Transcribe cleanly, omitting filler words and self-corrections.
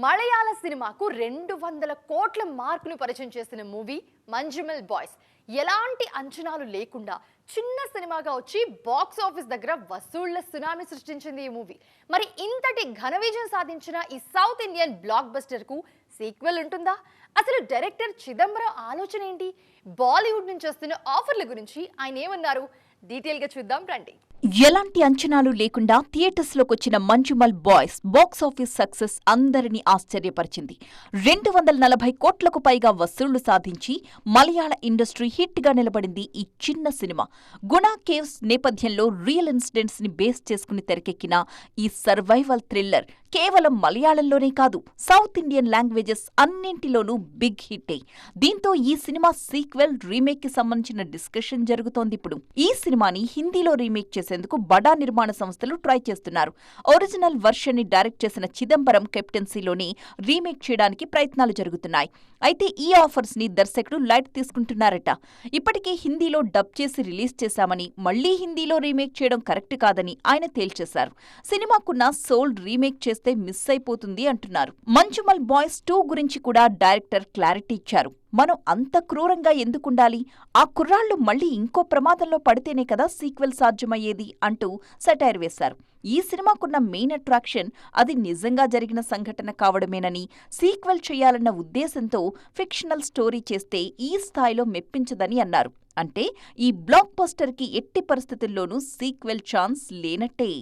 మలయాళ సినిమాకు 200 కోట్ల మార్కును పరిచయం చేసిన మూవీ మంజుమల్ బాయ్స్ ఎలాంటి అంచనాలు లేకుండా చిన్న సినిమాగా వచ్చి బాక్స్ ఆఫీస్ దగ్గర వసూళ్ల సునామీ సృష్టించింది ఈ మూవీ. మరి ఇంతటి ఘన విజయం సాధించిన ఈ సౌత్ ఇండియన్ బ్లాక్ బస్టర్ కు సీక్వెల్ ఉంటుందా? అసలు డైరెక్టర్ చిదంబరం ఆలోచన ఏంటి? బాలీవుడ్ నుంచి వస్తున్న ఆఫర్ల గురించి ఆయన ఏమన్నారు? డీటెయిల్ గా చూద్దాం రండి. ఎలాంటి అంచనాలు లేకుండా థియేటర్స్లోకొచ్చిన మంజుమల్ బాయ్స్ బాక్సాఫీస్ సక్సెస్ అందరినీ ఆశ్చర్యపరిచింది. 240 కోట్లకు పైగా వసూళ్లు సాధించి మలయాళ ఇండస్ట్రీ హిట్ గా నిలబడింది ఈ చిన్న సినిమా. గుణ కేవ్స్ నేపథ్యంలో రియల్ ఇన్సిడెంట్స్ ని బేస్ చేసుకుని తెరకెక్కిన ఈ సర్వైవల్ థ్రిల్లర్ కేవలం మలయాళంలోనే కాదు, సౌత్ ఇండియన్ లాంగ్వేజెస్ అన్నింటిలోనూ బిగ్ హిట్టే. దీంతో ఈ సినిమా సీక్వెల్, రీమేక్ కి సంబంధించిన డిస్కషన్ జరుగుతోంది. ఇప్పుడు ఈ సినిమాని హిందీలో రీమేక్ చేసేందుకు బడా నిర్మాణ సంస్థలు ట్రై చేస్తున్నారు. ఒరిజినల్ వర్షన్ ని డైరెక్ట్ చేసిన చిదంబరం కెప్టెన్సీలోనే రీమేక్ చేయడానికి ప్రయత్నాలు జరుగుతున్నాయి. అయితే ఈ ఆఫర్స్ ని దర్శకుడు లైట్ తీసుకుంటున్నారట. ఇప్పటికే హిందీలో డబ్ చేసి రిలీజ్ చేశామని, మళ్లీ హిందీలో రీమేక్ చేయడం కరెక్ట్ కాదని ఆయన తేల్చేశారు. సినిమాకున్న సోల్ రీమేక్ చేస్తే మిస్ అయిపోతుంది అంటున్నారు. మంజుమల్ బాయ్స్ 2 గురించి కూడా డైరెక్టర్ క్లారిటీ ఇచ్చారు. మనం అంత క్రూరంగా ఎందుకుండాలి? ఆ కుర్రాళ్లు మళ్లీ ఇంకో ప్రమాదంలో పడితేనే కదా సీక్వెల్ సాధ్యమయ్యేది అంటూ సెటైర్ వేశారు. ఈ సినిమాకున్న మెయిన్ అట్రాక్షన్ అది నిజంగా జరిగిన సంఘటన కావడమేనని, సీక్వెల్ చేయాలన్న ఉద్దేశంతో ఫిక్షనల్ స్టోరీ చేస్తే ఈ స్థాయిలో మెప్పించదని అన్నారు. అంటే ఈ బ్లాక్ బస్టర్ కి ఎట్టి పరిస్థితుల్లోనూ సీక్వెల్ ఛాన్స్ లేనట్టే.